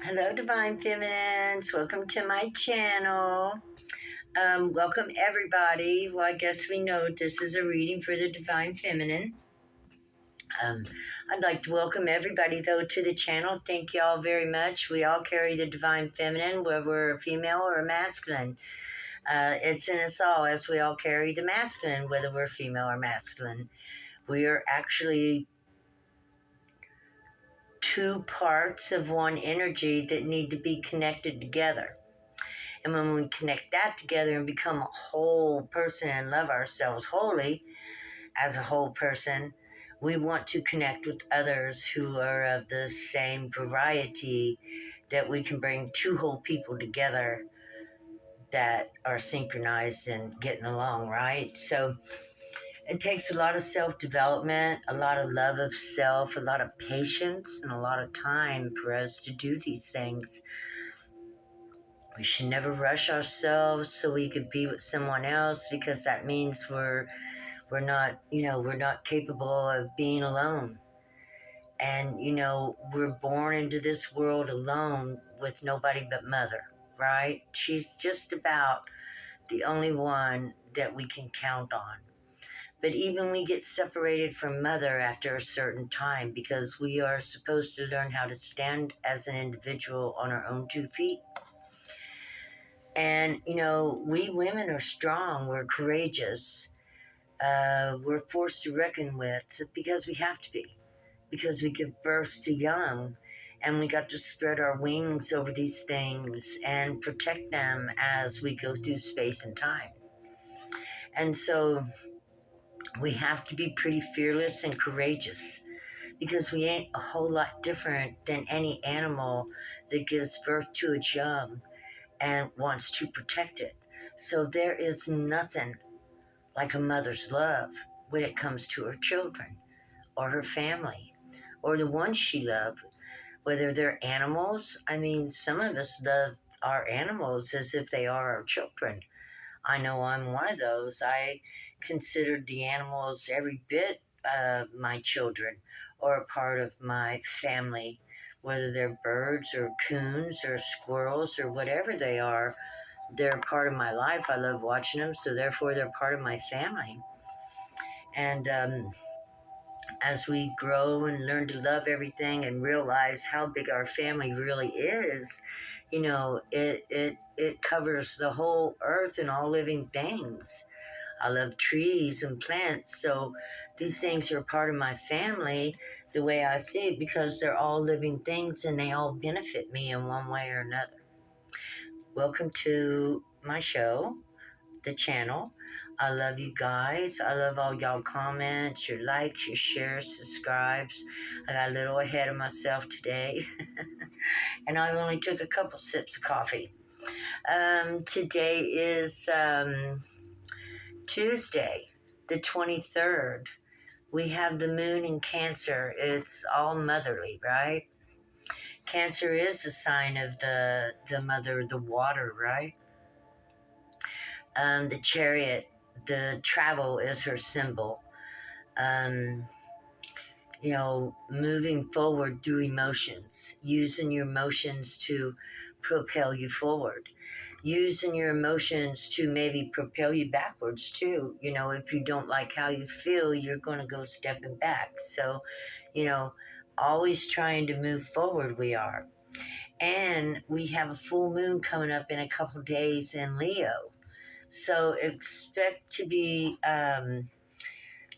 Hello, Divine Feminines. Welcome to my channel. Welcome, everybody. Well, I guess we know this is a reading for the Divine Feminine. I'd like to welcome everybody, though, to the channel. Thank you all very much. We all carry the Divine Feminine, whether we're a female or a masculine. It's in us all, as we all carry the masculine, whether we're female or masculine. We are actually two parts of one energy that need to be connected together. And when we connect that together and become a whole person and love ourselves wholly as a whole person, we want to connect with others who are of the same variety, that we can bring two whole people together that are synchronized and getting along, right? So it takes a lot of self-development, a lot of love of self, a lot of patience, and a lot of time for us to do these things. We should never rush ourselves so we could be with someone else, because that means we're not capable of being alone. And we're born into this world alone with nobody but mother, right? She's just about the only one that we can count on. But even we get separated from mother after a certain time, because we are supposed to learn how to stand as an individual on our own 2 feet. And, we women are strong, we're courageous, we're forced to reckon with, because we have to be, because we give birth to young, and we got to spread our wings over these things and protect them as we go through space and time. And so we have to be pretty fearless and courageous, because we ain't a whole lot different than any animal that gives birth to its young and wants to protect it. So there is nothing like a mother's love when it comes to her children or her family or the ones she loved, whether they're animals. I mean, some of us love our animals as if they are our children. I know I'm one of those. I considered the animals every bit my children, or a part of my family, whether they're birds or coons or squirrels or whatever they are. They're part of my life. I love watching them, so therefore they're part of my family. And as we grow and learn to love everything and realize how big our family really is, it covers the whole earth and all living things. I love trees and plants, so these things are part of my family, the way I see it, because they're all living things and they all benefit me in one way or another. Welcome to my show, the channel. I love you guys. I love all y'all comments, your likes, your shares, subscribes. I got a little ahead of myself today. And I only took a couple sips of coffee. Today is Tuesday, the 23rd. We have the moon in Cancer. It's all motherly, right? Cancer is the sign of the mother, the water, right? The chariot, the travel is her symbol. Moving forward through emotions, using your emotions to propel you forward, using your emotions to maybe propel you backwards too. If you don't like how you feel, you're going to go stepping back. So, always trying to move forward, we are. And we have a full moon coming up in a couple days in Leo. So expect to be,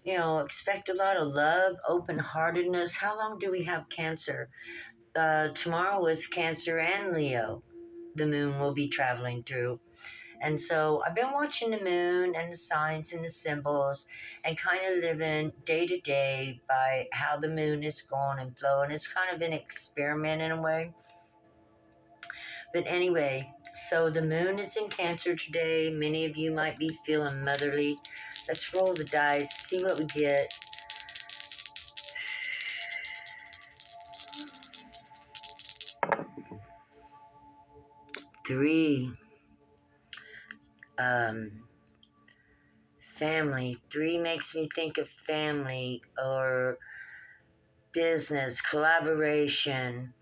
expect a lot of love, open-heartedness. How long do we have Cancer? Tomorrow is Cancer and Leo. The moon will be traveling through. And so I've been watching the moon and the signs and the symbols and kind of living day to day by how the moon is going and flowing. It's kind of an experiment in a way. But anyway, so the moon is in Cancer today. Many of you might be feeling motherly. Let's roll the dice, see what we get. Three. Family. 3 makes me think of family or business, collaboration.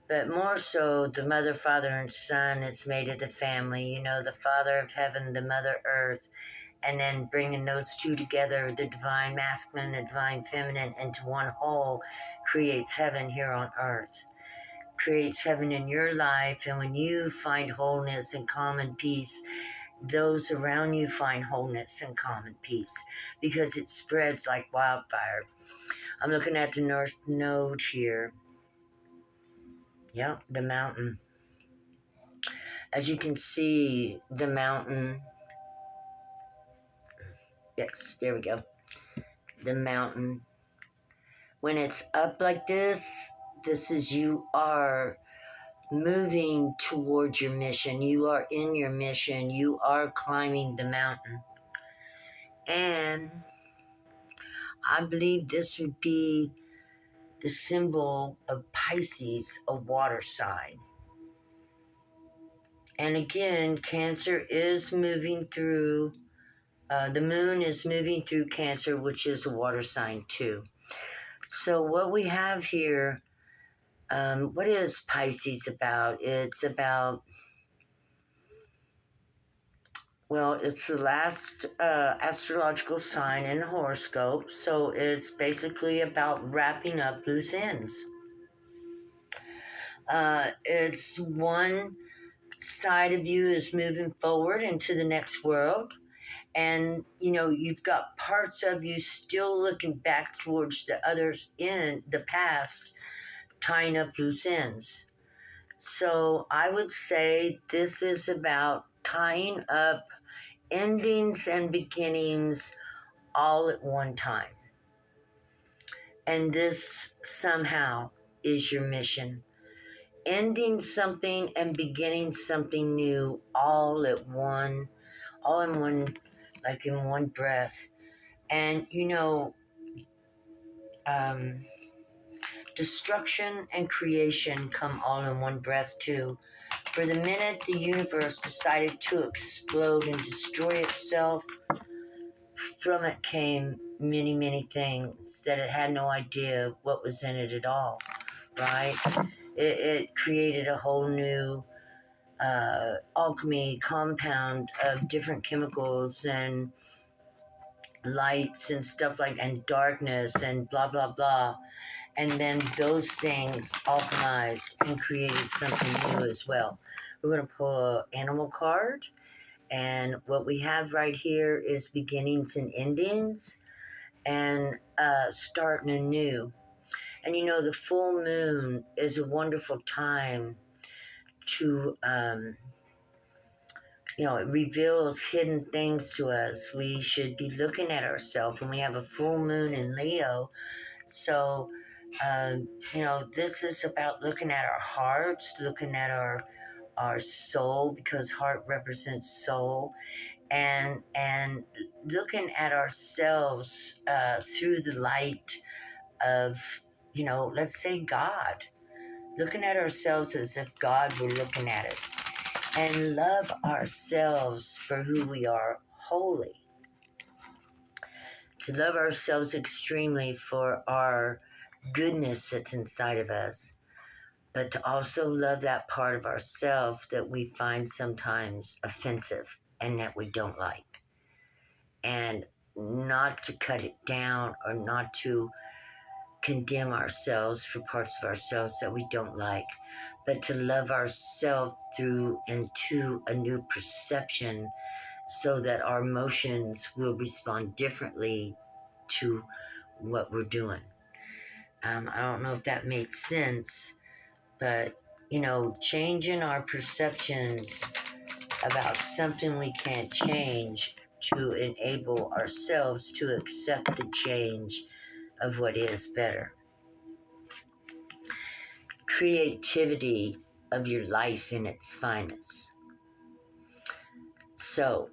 but more so the mother, father, and son. It's made of the family, you know, the Father of Heaven, the Mother Earth, and then bringing those two together, the divine masculine and divine feminine, into one whole, creates heaven here on earth, creates heaven in your life. And when you find wholeness and calm and peace, those around you find wholeness and calm and peace, because it spreads like wildfire. I'm looking at the North Node here. Yep, the mountain. As you can see, the mountain. Yes, there we go. The mountain. When it's up like this is you are moving towards your mission. You are in your mission. You are climbing the mountain. And I believe this would be the symbol of Pisces, a water sign. And again, Cancer is moving through, the moon is moving through Cancer, which is a water sign too. So what we have here, what is Pisces about? It's about, well, it's the last astrological sign in the horoscope. So it's basically about wrapping up loose ends. It's one side of you is moving forward into the next world, and you know you've got parts of you still looking back towards the others in the past, tying up loose ends. So I would say this is about tying up endings and beginnings all at one time, and this somehow is your mission, ending something and beginning something new all at one, all in one, like in one breath. And you know, destruction and creation come all in one breath too. For the minute the universe decided to explode and destroy itself, from it came many, many things that it had no idea what was in it at all, right? It created a whole new alchemy compound of different chemicals and lights and stuff like, and darkness and blah blah blah, and then those things alchemized and created something new as well. We're going to pull an animal card, and what we have right here is beginnings and endings, and starting anew. And you know, the full moon is a wonderful time to you know, it reveals hidden things to us. We should be looking at ourselves when we have a full moon in Leo. So, you know, this is about looking at our hearts, looking at our soul, because heart represents soul, and looking at ourselves through the light of, you know, let's say God, looking at ourselves as if God were looking at us, and love ourselves for who we are wholly. To love ourselves extremely for our goodness that's inside of us, but to also love that part of ourselves that we find sometimes offensive and that we don't like. And not to cut it down or not to condemn ourselves for parts of ourselves that we don't like, but to love ourselves through into a new perception, so that our emotions will respond differently to what we're doing. I don't know if that makes sense, but you know, changing our perceptions about something we can't change to enable ourselves to accept the change of what is better. Creativity of your life in its finest. So,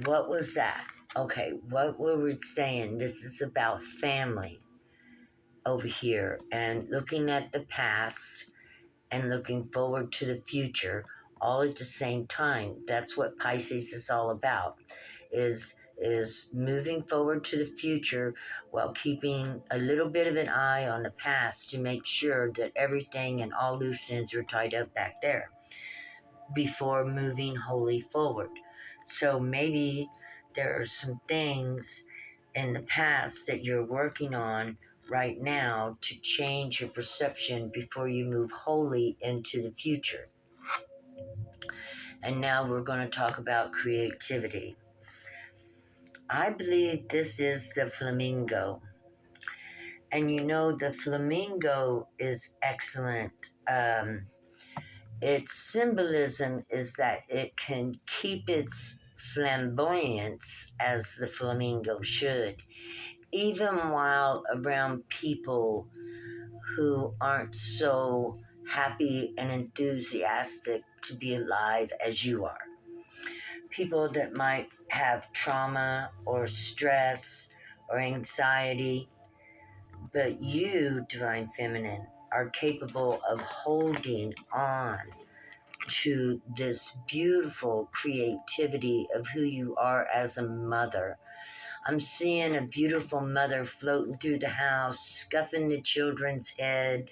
what was that? Okay, what were we saying? This is about family over here, and looking at the past and looking forward to the future all at the same time. That's what Pisces is all about, is is moving forward to the future while keeping a little bit of an eye on the past to make sure that everything and all loose ends are tied up back there before moving wholly forward. So maybe there are some things in the past that you're working on right now to change your perception before you move wholly into the future. And now we're going to talk about creativity. I believe this is the flamingo. And you know, the flamingo is excellent. Its symbolism is that it can keep its flamboyance as the flamingo should, even while around people who aren't so happy and enthusiastic to be alive as you are. People that might have trauma or stress or anxiety, but you, Divine Feminine, are capable of holding on to this beautiful creativity of who you are as a mother. I'm seeing a beautiful mother floating through the house, scuffing the children's head,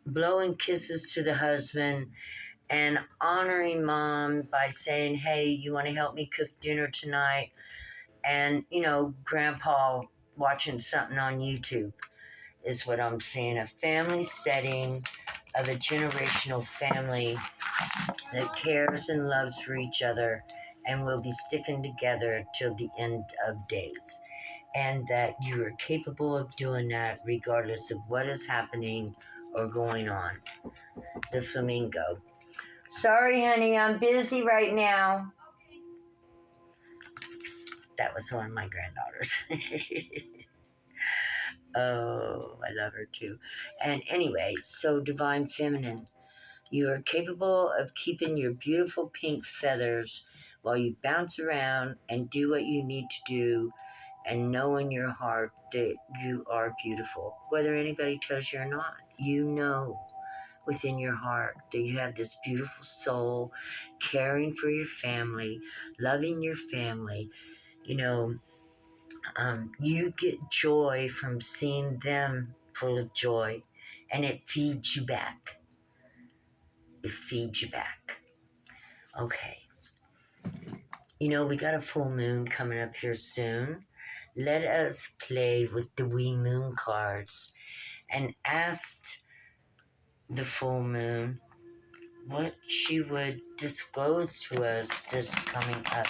blowing kisses to the husband, and honoring mom by saying, hey, you want to help me cook dinner tonight? And, you know, grandpa watching something on YouTube is what I'm seeing. A family setting of a generational family that cares and loves for each other and will be sticking together till the end of days. And that you are capable of doing that regardless of what is happening or going on. The flamingo. Sorry, honey, I'm busy right now. That was one of my granddaughters. Oh, I love her too. And anyway, so Divine Feminine, you are capable of keeping your beautiful pink feathers while you bounce around and do what you need to do and know in your heart that you are beautiful. Whether anybody tells you or not, you know within your heart that you have this beautiful soul, caring for your family, loving your family. You know, you get joy from seeing them full of joy, and it feeds you back. It feeds you back. Okay. You know, we got a full moon coming up here soon. Let us play with the wee moon cards and ask the full moon what she would disclose to us this coming up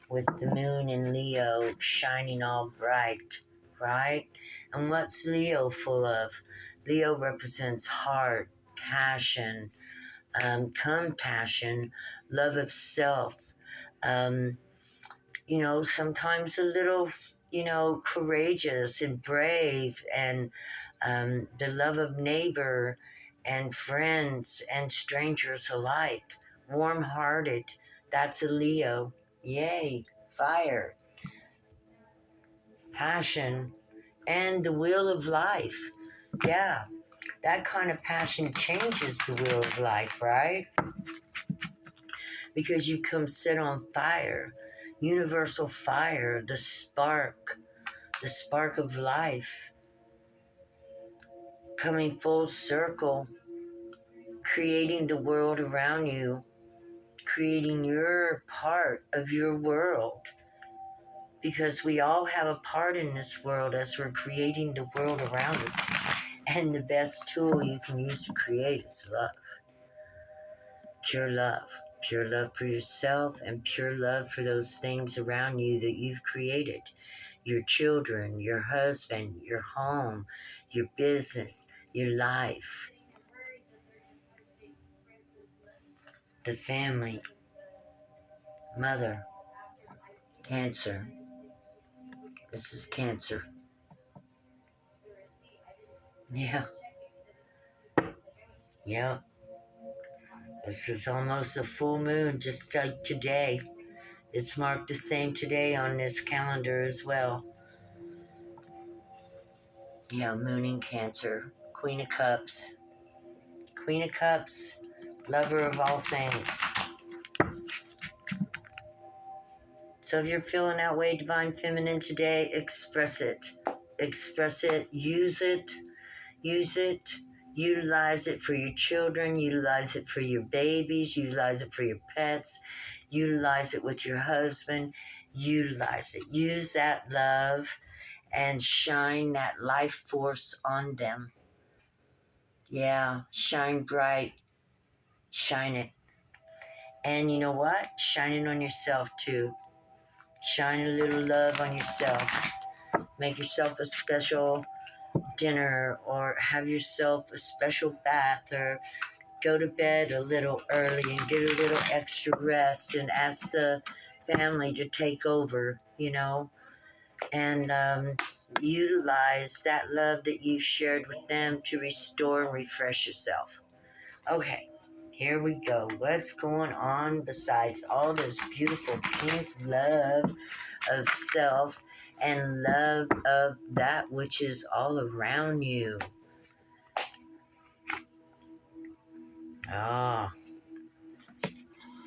with the moon in Leo shining all bright, right? And what's Leo full of? Leo represents heart, passion, compassion, love of self. Um, you know, sometimes a little, you know, courageous and brave, and the love of neighbor and friends and strangers alike. Warm hearted. That's a Leo. Yay. Fire. Passion. And the wheel of life. Yeah. That kind of passion changes the wheel of life, right? Because you come set on fire. Universal fire, the spark of life, coming full circle, creating the world around you, creating your part of your world. Because we all have a part in this world as we're creating the world around us. And the best tool you can use to create is love. Pure love. Pure love for yourself and pure love for those things around you that you've created. Your children, your husband, your home, your business, your life, the family, mother, Cancer. This is Cancer. Yeah. Yeah. This is almost a full moon, just like today. It's marked the same today on this calendar as well. Yeah, moon in Cancer. Queen of Cups. Queen of Cups, lover of all things. So if you're feeling that way, Divine Feminine, today, express it. Express it. Use it. Use it. Utilize it for your children. Utilize it for your babies. Utilize it for your pets. Utilize it with your husband. Utilize it. Use that love and shine that life force on them. Yeah, shine bright. Shine it. And you know what? Shine it on yourself too. Shine a little love on yourself. Make yourself a special dinner, or have yourself a special bath, or go to bed a little early and get a little extra rest, and ask the family to take over, and utilize that love that you shared with them to restore and refresh yourself. Okay, here we go. What's going on besides all this beautiful pink love of self and love of that which is all around you? Ah,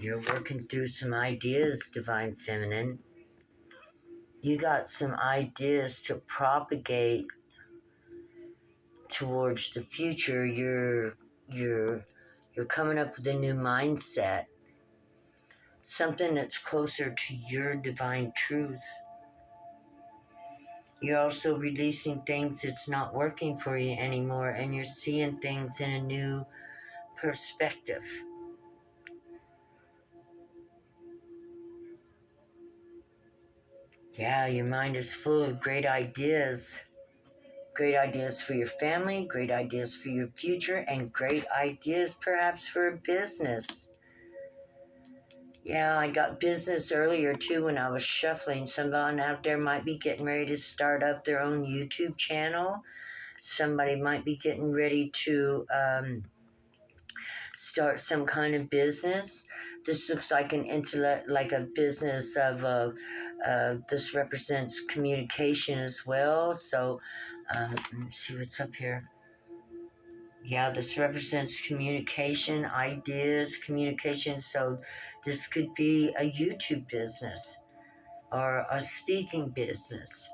you're working through some ideas, Divine Feminine. You got some ideas to propagate towards the future. You're coming up with a new mindset, something that's closer to your divine truth. You're also releasing things that's not working for you anymore, and you're seeing things in a new perspective. Yeah, your mind is full of great ideas. Great ideas for your family, great ideas for your future, and great ideas perhaps for a business. Yeah, I got business earlier too when I was shuffling. Someone out there might be getting ready to start up their own YouTube channel. Somebody might be getting ready to start some kind of business. This looks like an intellect, like a business of. This represents communication as well. So, let me see what's up here. Yeah, this represents communication, ideas, communication. So, this could be a YouTube business, or a speaking business,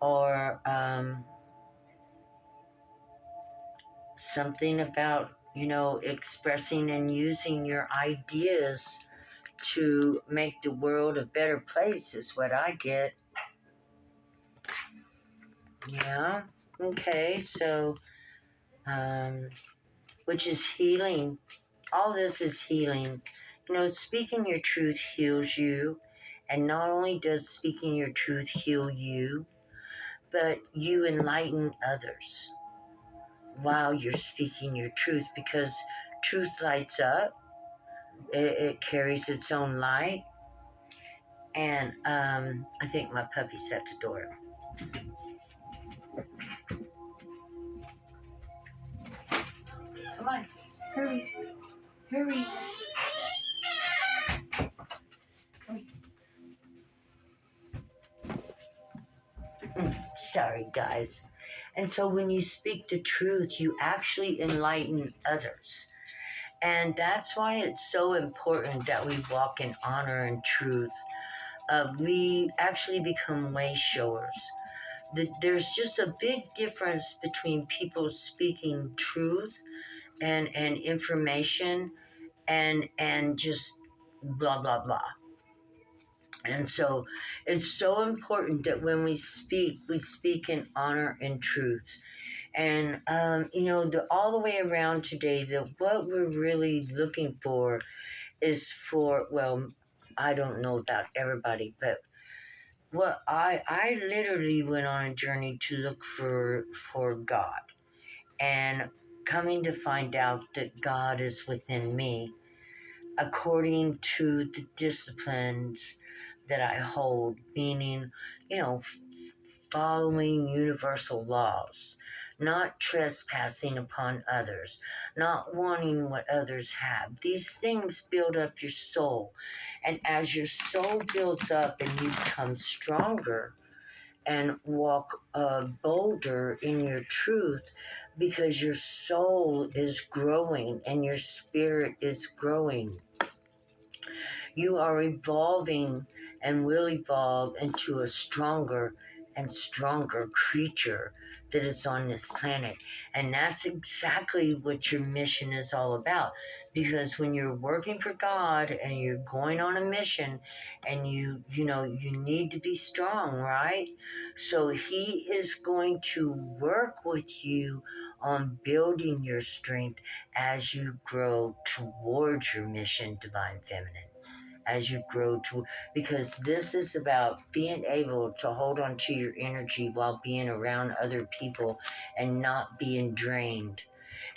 or something about, expressing and using your ideas to make the world a better place, is what I get. Yeah. Okay. So, which is healing. All this is healing. Speaking your truth heals you. And not only does speaking your truth heal you, but you enlighten others while you're speaking your truth, because truth lights up. It carries its own light. And I think my puppy's at the door. Come on, hurry, hurry. Sorry, guys. And so when you speak the truth, you actually enlighten others. And that's why it's so important that we walk in honor and truth. We actually become way showers. There's just a big difference between people speaking truth and information and just blah blah blah. And so it's so important that when we speak in honor and truth. And all the way around today, what we're really looking for is for, well, I don't know about everybody, but well, I literally went on a journey to look for God, and coming to find out that God is within me, according to the disciplines that I hold, meaning, following universal laws, not trespassing upon others, not wanting what others have. These things build up your soul. And as your soul builds up and you become stronger and walk bolder in your truth, because your soul is growing and your spirit is growing. You are evolving and will evolve into a stronger and stronger creature that is on this planet. And that's exactly what your mission is all about. Because when you're working for God and you're going on a mission and you need to be strong, right? So he is going to work with you on building your strength as you grow towards your mission, Divine Feminine. As you grow to, because this is about being able to hold on to your energy while being around other people and not being drained.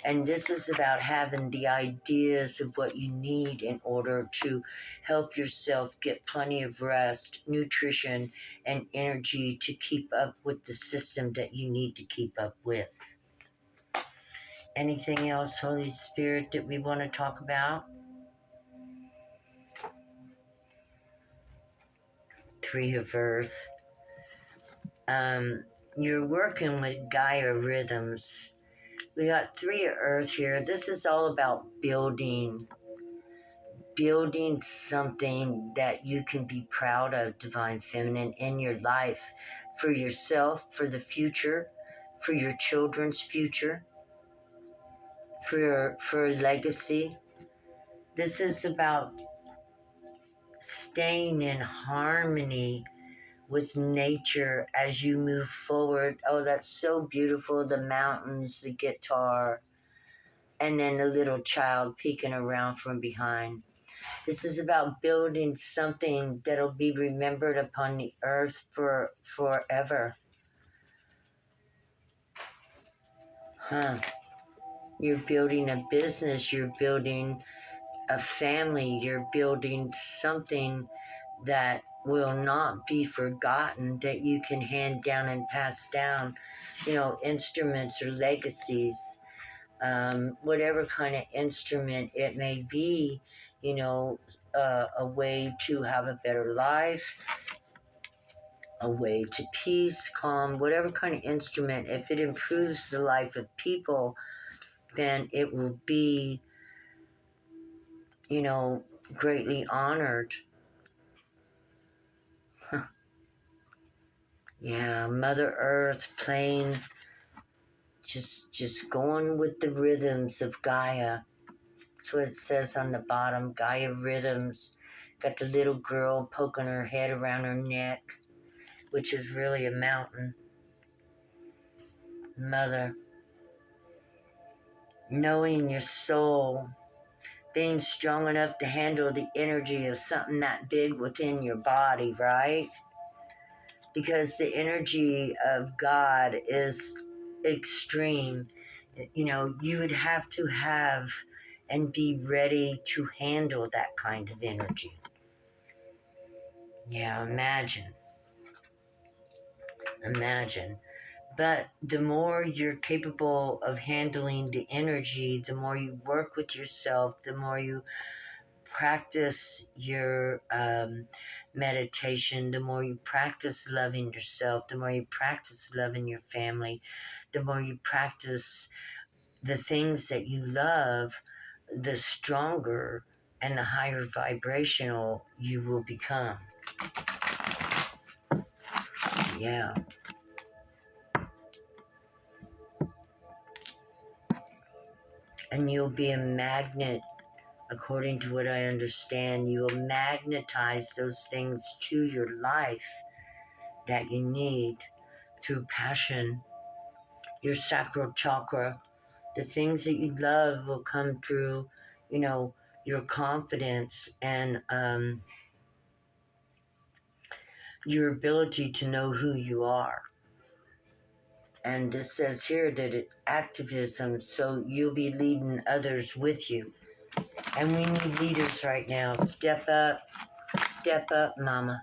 And this is about having the ideas of what you need in order to help yourself get plenty of rest, nutrition, and energy to keep up with the system that you need to keep up with. Anything else, Holy Spirit, that we want to talk about? Three of Earth. You're working with Gaia rhythms. We got Three of Earth here. This is all about building something that you can be proud of, Divine Feminine, in your life, for yourself, for the future, for your children's future, for legacy. This is about staying in harmony with nature as you move forward. Oh, that's so beautiful. The mountains, the guitar, and then the little child peeking around from behind. This is about building something that'll be remembered upon the earth for forever. You're building a business, you're building a family, you're building something that will not be forgotten, that you can hand down and pass down, instruments or legacies, whatever kind of instrument it may be, a way to have a better life, a way to peace, calm, whatever kind of instrument. If it improves the life of people, then it will be, greatly honored. Yeah, Mother Earth playing, just going with the rhythms of Gaia. That's what it says on the bottom, Gaia rhythms. Got the little girl poking her head around her neck, which is really a mountain. Mother. Knowing your soul, being strong enough to handle the energy of something that big within your body, right? Because the energy of God is extreme. You would have to have and be ready to handle that kind of energy. Yeah, imagine. But the more you're capable of handling the energy, the more you work with yourself, the more you practice your meditation, the more you practice loving yourself, the more you practice loving your family, the more you practice the things that you love, the stronger and the higher vibrational you will become. Yeah. And you'll be a magnet. According to what I understand, you will magnetize those things to your life that you need through passion. Your sacral chakra, the things that you love will come through, your confidence and your ability to know who you are. And this says here that it activism, so you'll be leading others with you. And we need leaders right now. Step up, mama.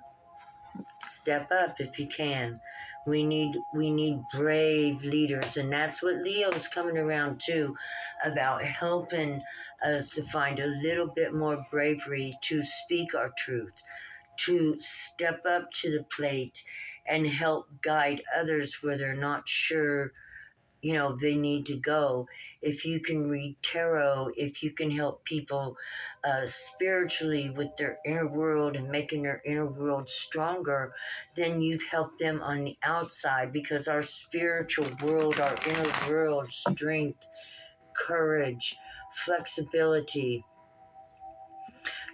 Step up if you can. We need brave leaders, and that's what Leo's coming around to, about helping us to find a little bit more bravery to speak our truth, to step up to the plate and help guide others where they're not sure they need to go. If you can read tarot, if you can help people spiritually with their inner world and making their inner world stronger, then you've helped them on the outside, because our spiritual world, our inner world, strength, courage, flexibility,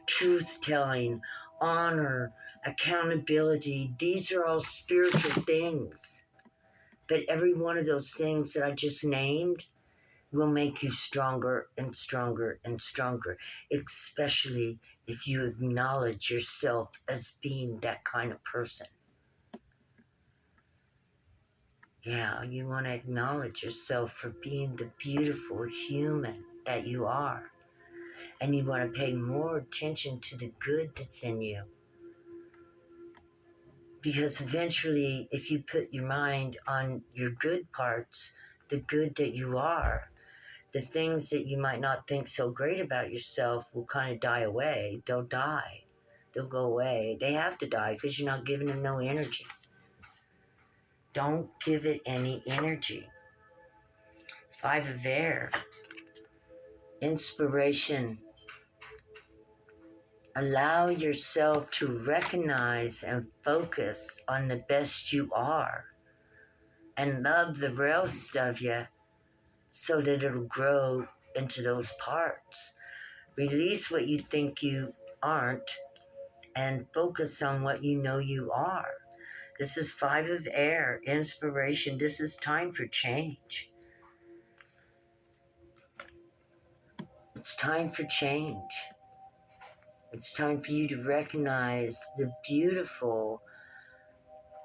truth telling, honor, accountability, these are all spiritual things. But every one of those things that I just named will make you stronger and stronger and stronger, especially if you acknowledge yourself as being that kind of person. Yeah, you want to acknowledge yourself for being the beautiful human that you are. And you want to pay more attention to the good that's in you. Because eventually, if you put your mind on your good parts, the good that you are, the things that you might not think so great about yourself will kind of die away. They'll die. They'll go away. They have to die because you're not giving them no energy. Don't give it any energy. 5 of air. Inspiration. Allow yourself to recognize and focus on the best you are and love the rest of you so that it'll grow into those parts. Release what you think you aren't and focus on what you know you are. This is 5 of air, inspiration. This is time for change. It's time for change. It's time for you to recognize the beautiful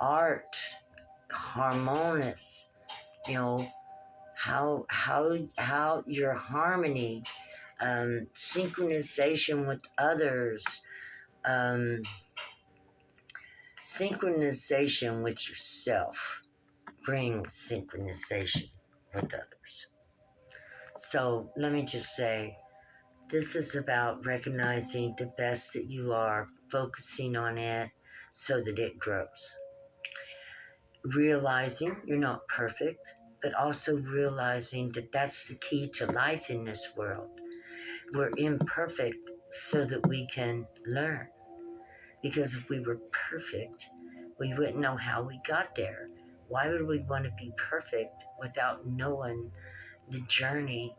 art, harmonious, how your harmony, synchronization with others, synchronization with yourself brings synchronization with others. So let me just say, this is about recognizing the best that you are, focusing on it so that it grows. Realizing you're not perfect, but also realizing that that's the key to life in this world. We're imperfect so that we can learn. Because if we were perfect, we wouldn't know how we got there. Why would we want to be perfect without knowing the journey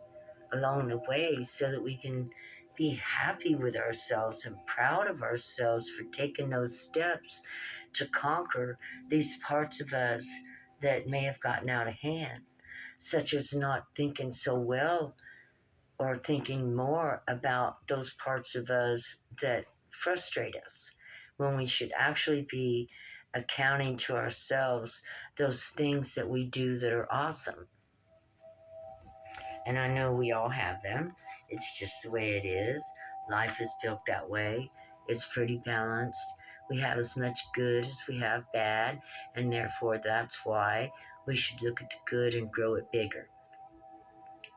along the way so that we can be happy with ourselves and proud of ourselves for taking those steps to conquer these parts of us that may have gotten out of hand, such as not thinking so well or thinking more about those parts of us that frustrate us, when we should actually be accounting to ourselves those things that we do that are awesome. And I know we all have them. It's just the way it is. Life is built that way. It's pretty balanced. We have as much good as we have bad, and therefore that's why we should look at the good and grow it bigger.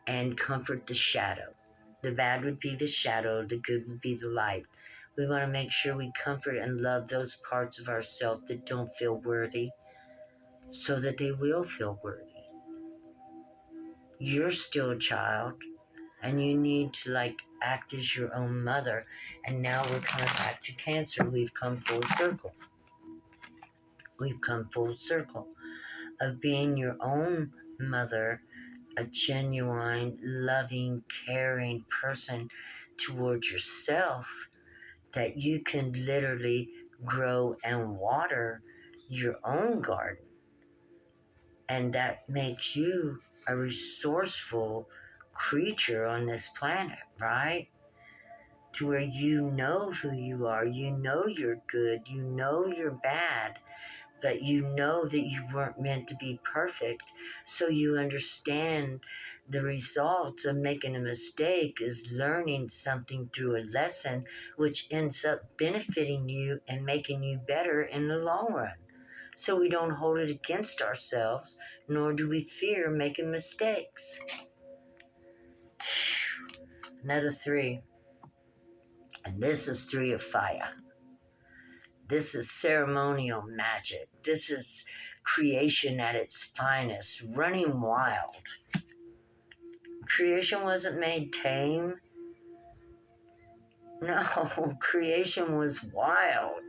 And comfort the shadow. The bad would be the shadow, the good would be the light. We want to make sure we comfort and love those parts of ourselves that don't feel worthy, so that they will feel worthy. You're still a child, and you need to act as your own mother. And now we're coming back to Cancer. We've come full circle. We've come full circle of being your own mother, a genuine, loving, caring person towards yourself, that you can literally grow and water your own garden. And that makes you a resourceful creature on this planet, right? To where you know who you are, you know you're good, you know you're bad, but you know that you weren't meant to be perfect. So you understand the results of making a mistake is learning something through a lesson, which ends up benefiting you and making you better in the long run. So we don't hold it against ourselves, nor do we fear making mistakes. Another 3. And this is 3 of fire. This is ceremonial magic. This is creation at its finest, running wild. Creation wasn't made tame. No, creation was wild.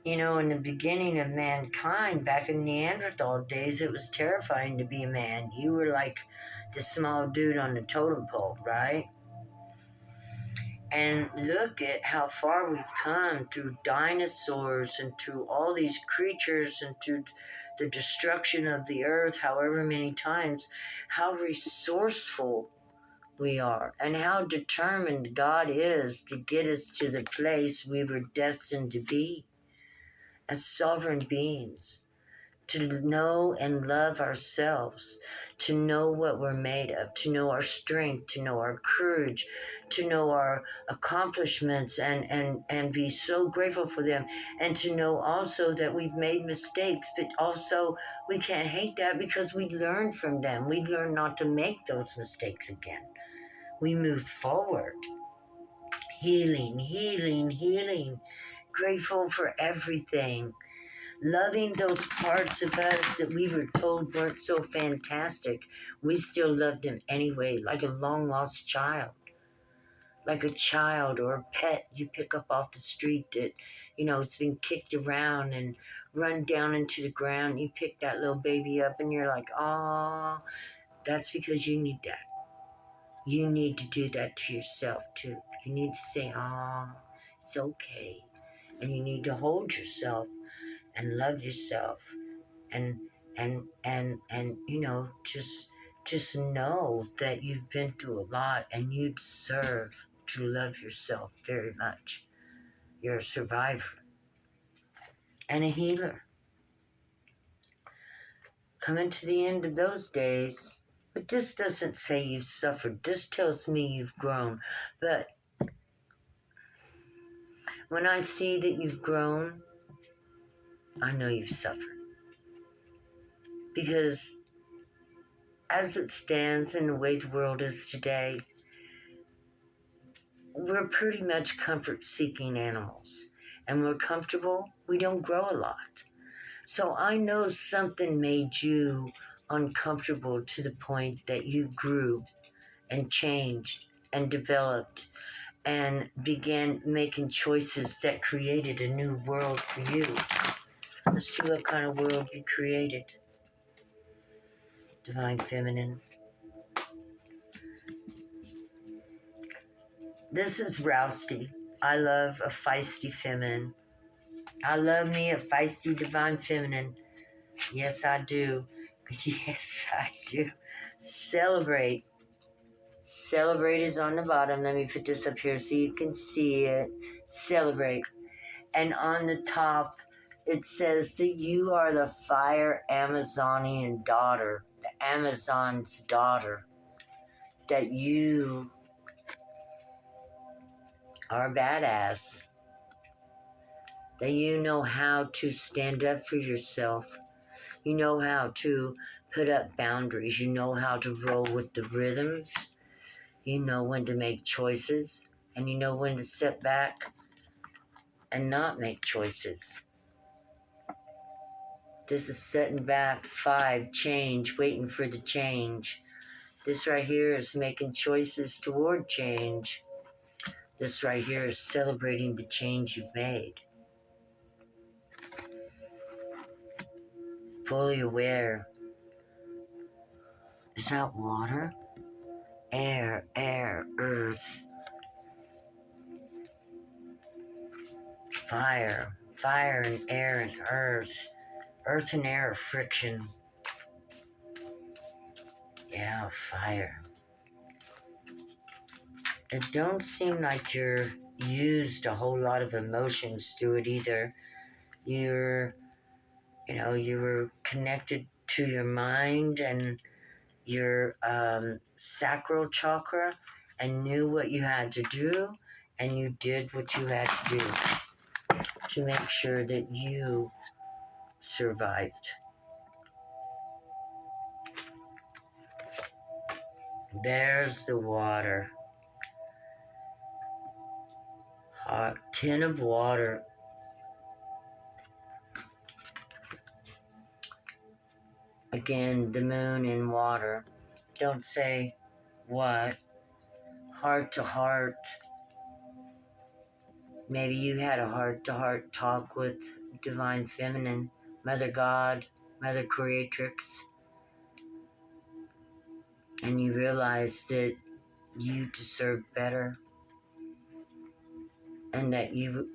You know, in the beginning of mankind, back in Neanderthal days, it was terrifying to be a man. You were like the small dude on the totem pole, right? And look at how far we've come through dinosaurs and through all these creatures and through the destruction of the earth, however many times, how resourceful we are and how determined God is to get us to the place we were destined to be as sovereign beings, to know and love ourselves, to know what we're made of, to know our strength, to know our courage, to know our accomplishments and be so grateful for them, and to know also that we've made mistakes, but also we can't hate that because we learn from them. We learn not to make those mistakes again. We move forward. Healing, healing, healing. Grateful for everything. Loving those parts of us that we were told weren't so fantastic. We still loved them anyway, like a long lost child. Like a child or a pet you pick up off the street that, it's been kicked around and run down into the ground. You pick that little baby up and you're like, "Aw, that's because you need that. You need to do that to yourself too. You need to say, "Aw, it's okay." And you need to hold yourself and love yourself and just know that you've been through a lot and you deserve to love yourself very much. You're a survivor and a healer. Coming to the end of those days, but this doesn't say you've suffered. This tells me you've grown. But when I see that you've grown, I know you've suffered. Because as it stands in the way the world is today, we're pretty much comfort-seeking animals. And we're comfortable, we don't grow a lot. So I know something made you uncomfortable to the point that you grew and changed and developed and began making choices that created a new world for you. Let's see what kind of world you created. Divine Feminine. This is Rousty. I love a feisty feminine. I love me a feisty Divine Feminine. Yes, I do. Yes, I do. Celebrate. Celebrate is on the bottom. Let me put this up here so you can see it. Celebrate. And on the top, it says that you are the fire Amazonian daughter, the Amazon's daughter, that you are badass, that you know how to stand up for yourself. You know how to put up boundaries. You know how to roll with the rhythms. You know when to make choices. And you know when to sit back and not make choices. This is setting back 5, change, waiting for the change. This right here is making choices toward change. This right here is celebrating the change you've made. Fully aware. Is that water? Air, earth. Fire and air and earth. Earth and air friction. Yeah, fire. It don't seem like you're used a whole lot of emotions to it either. You were connected to your mind and your sacral chakra and knew what you had to do, and you did what you had to do to make sure that you survived. There's the water. Hot tin of water. Again, the moon and water. Don't say what. Heart to heart. Maybe you had a heart to heart talk with Divine Feminine, Mother God, Mother Creatrix, and you realized that you deserve better and that you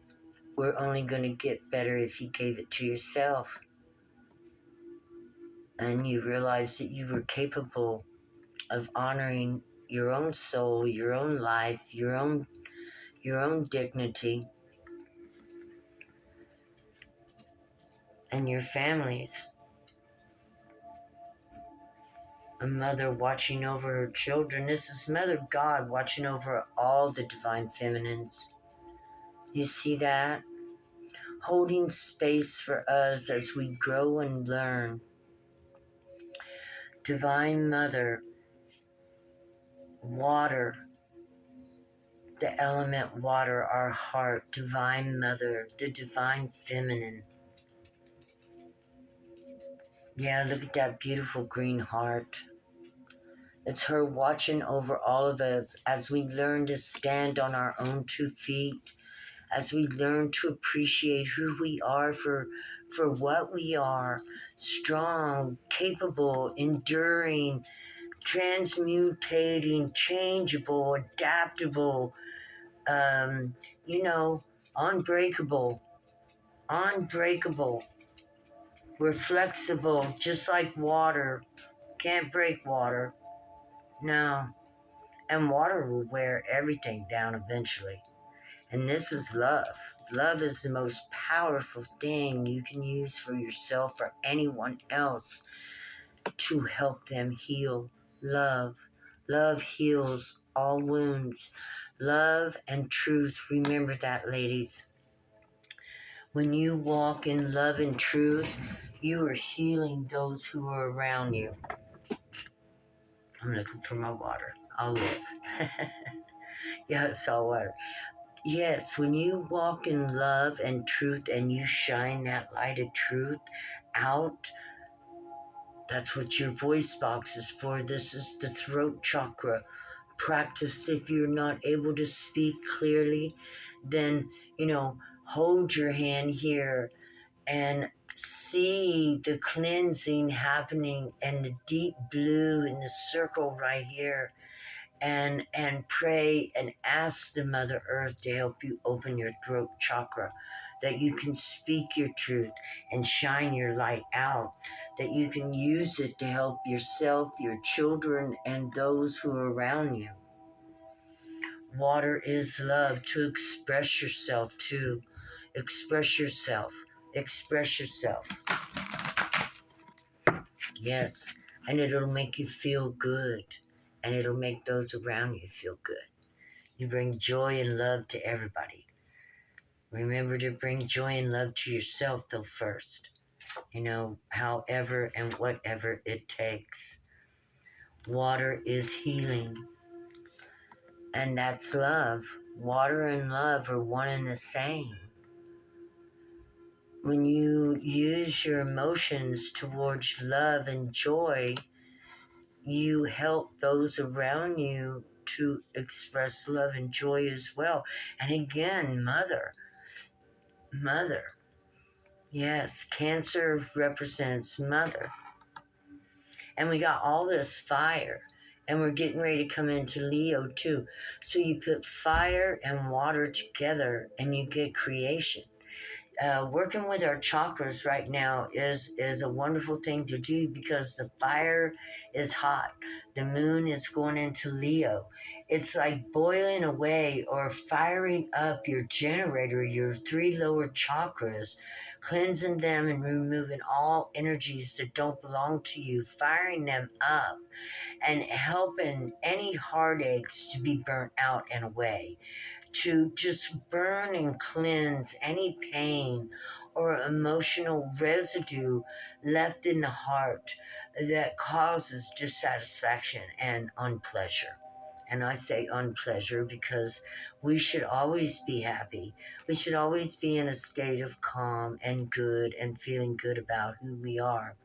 were only going to get better if you gave it to yourself. And you realized that you were capable of honoring your own soul, your own life, your own dignity, and your families. A mother watching over her children. This is Mother God watching over all the Divine Feminines. You see that? Holding space for us as we grow and learn. Divine Mother, water, the element water, our heart. Divine Mother, the Divine Feminine. Yeah, look at that beautiful green heart. It's her watching over all of us as we learn to stand on our own 2 feet, as we learn to appreciate who we are for what we are, strong, capable, enduring, transmutating, changeable, adaptable, you know, unbreakable, unbreakable. We're flexible, just like water. Can't break water. No. And water will wear everything down eventually. And this is love. Love is the most powerful thing you can use for yourself or anyone else to help them heal. Love. Love heals all wounds. Love and truth. Remember that, ladies. When you walk in love and truth, you are healing those who are around you. I'm looking for my water. I'll live. Yeah, it's all water. Yes, when you walk in love and truth and you shine that light of truth out, that's what your voice box is for. This is the throat chakra. Practice if you're not able to speak clearly, then, hold your hand here and see the cleansing happening and the deep blue in the circle right here. And pray and ask the Mother Earth to help you open your throat chakra, that you can speak your truth and shine your light out, that you can use it to help yourself, your children, and those who are around you. Water is love, to express yourself too. Express yourself. Express yourself. Yes, and it'll make you feel good, and it'll make those around you feel good. You bring joy and love to everybody. Remember to bring joy and love to yourself, though, first. However and whatever it takes. Water is healing. And that's love. Water and love are one and the same. When you use your emotions towards love and joy, you help those around you to express love and joy as well. And again, mother. Yes, Cancer represents mother. And we got all this fire. And we're getting ready to come into Leo too. So you put fire and water together and you get creation. Working with our chakras right now is a wonderful thing to do because the fire is hot. The moon is going into Leo. It's like boiling away or firing up your generator, your 3 lower chakras, cleansing them and removing all energies that don't belong to you, firing them up and helping any heartaches to be burnt out and away, to just burn and cleanse any pain or emotional residue left in the heart that causes dissatisfaction and unpleasure. And I say unpleasure because we should always be happy. We should always be in a state of calm and good and feeling good about who we are.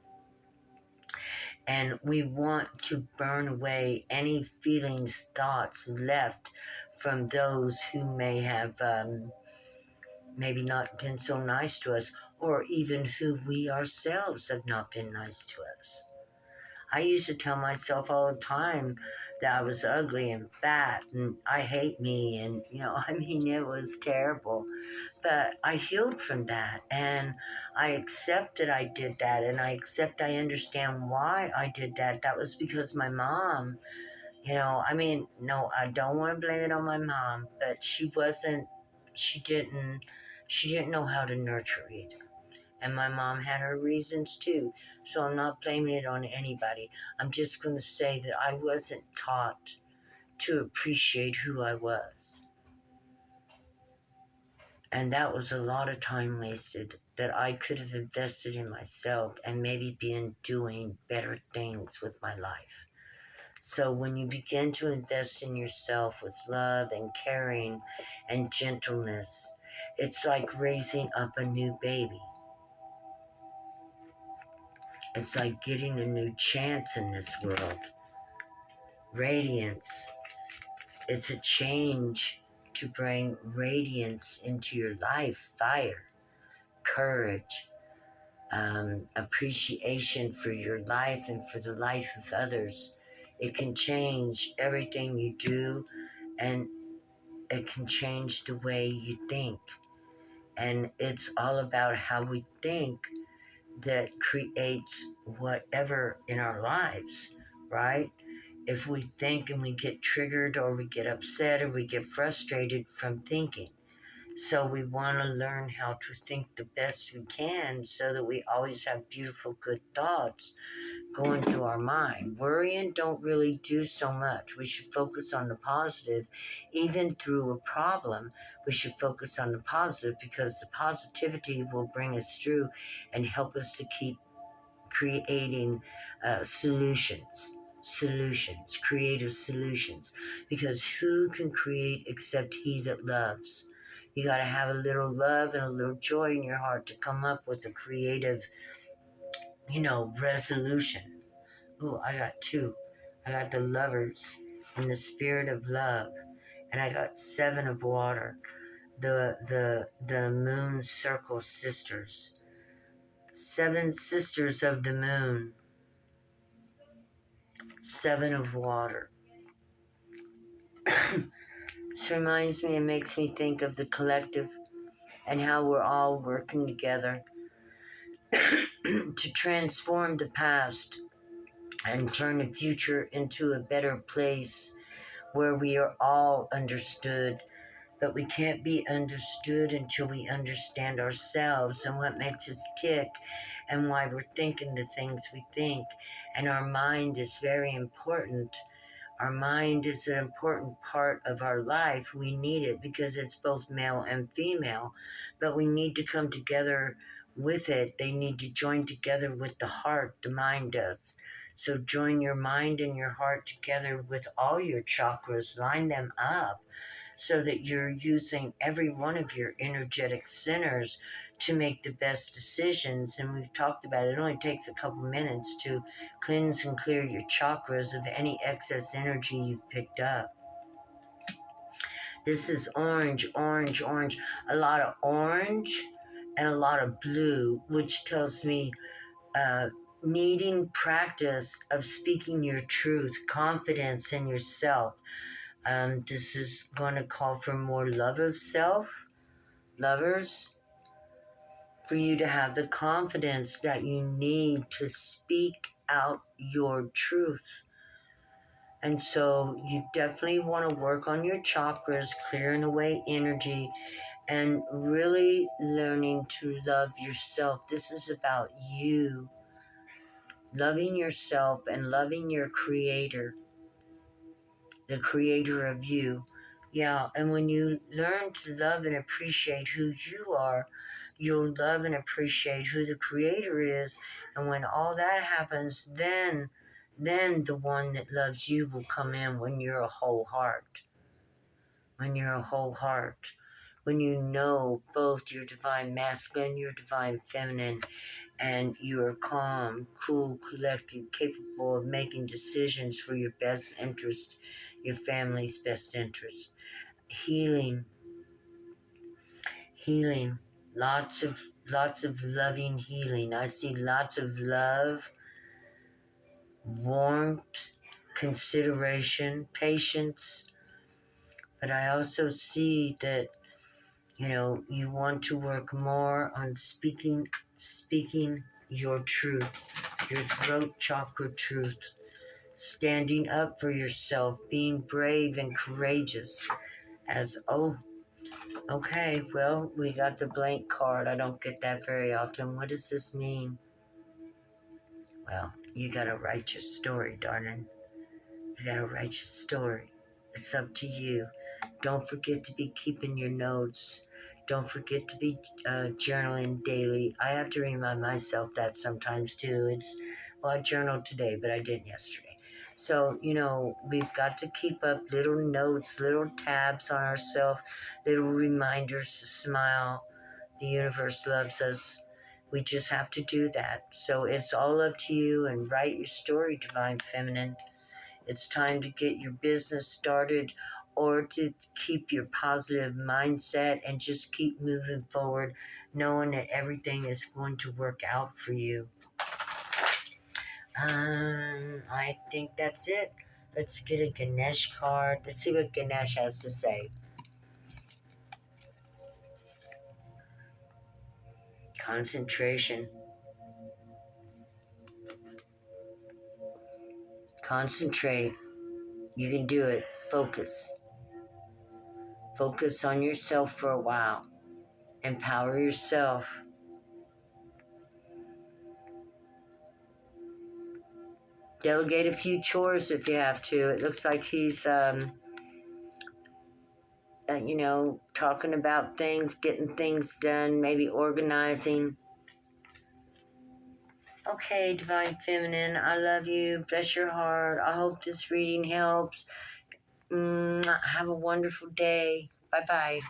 And we want to burn away any feelings, thoughts left from those who may have maybe not been so nice to us, or even who we ourselves have not been nice to us. I used to tell myself all the time that I was ugly and fat and I hate me, and I mean, it was terrible. But I healed from that, and I accepted I did that, and I understand why I did that. That was because my mom, I mean, no, I don't want to blame it on my mom, but she didn't, she didn't know how to nurture either. And my mom had her reasons too. So I'm not blaming it on anybody. I'm just going to say that I wasn't taught to appreciate who I was. And that was a lot of time wasted that I could have invested in myself and maybe been doing better things with my life. So when you begin to invest in yourself with love and caring and gentleness, it's like raising up a new baby. It's like getting a new chance in this world. Radiance. It's a change to bring radiance into your life, fire, courage, appreciation for your life and for the life of others. It can change everything you do, and it can change the way you think. And it's all about how we think that creates whatever in our lives, right? If we think and we get triggered or we get upset or we get frustrated from thinking. So we want to learn how to think the best we can so that we always have beautiful, good thoughts going through our mind. Worrying don't really do so much. We should focus on the positive. Even through a problem, we should focus on the positive, because the positivity will bring us through and help us to keep creating solutions, creative solutions. Because who can create except he that loves? You got to have a little love and a little joy in your heart to come up with a creative, resolution. Oh, I got two. I got the lovers and the spirit of love, and I got 7 of water. The moon circle sisters. 7 sisters of the moon. 7 of water. This reminds me and makes me think of the collective and how we're all working together to transform the past and turn the future into a better place where we are all understood. But we can't be understood until we understand ourselves and what makes us tick and why we're thinking the things we think. And our mind is very important. Our mind is an important part of our life. We need it because it's both male and female, but we need to come together with it. They need to join together with the heart, the mind does. So join your mind and your heart together with all your chakras, line them up so that you're using every one of your energetic centers to make the best decisions. And we've talked about it. It only takes a couple minutes to cleanse and clear your chakras of any excess energy you've picked up. This is orange, orange, orange. A lot of orange and a lot of blue, which tells me needing practice of speaking your truth, confidence in yourself. This is going to call for more love of self, lovers, for you to have the confidence that you need to speak out your truth. And so you definitely want to work on your chakras, clearing away energy, and really learning to love yourself. This is about you, loving yourself and loving your creator, the creator of you. Yeah, and when you learn to love and appreciate who you are, you'll love and appreciate who the creator is. And when all that happens, then the one that loves you will come in when you're a whole heart. When you're a whole heart. when you know both your divine masculine, your divine feminine, and you are calm, cool, collected, capable of making decisions for your best interest, your family's best interest. Healing, healing, lots of loving healing. I see lots of love, warmth, consideration, patience, but I also see that you want to work more on speaking your truth, your throat chakra truth, standing up for yourself, being brave and courageous. Okay, well, we got the blank card. I don't get that very often. What does this mean? Well, you gotta write your story, darling. You gotta write your story. It's up to you. Don't forget to be keeping your notes. Don't forget to be journaling daily. I have to remind myself that sometimes too. I journaled today, but I didn't yesterday. So, we've got to keep up little notes, little tabs on ourselves, little reminders to smile. The universe loves us. We just have to do that. So it's all up to you, and write your story, Divine Feminine. It's time to get your business started or to keep your positive mindset and just keep moving forward, knowing that everything is going to work out for you. I think that's it. Let's get a Ganesh card. Let's see what Ganesh has to say. Concentration. Concentrate. You can do it. Focus. Focus on yourself for a while. Empower yourself. Delegate a few chores if you have to. It looks like he's, talking about things, getting things done, maybe organizing. Okay, Divine Feminine, I love you. Bless your heart. I hope this reading helps. Have a wonderful day. Bye-bye.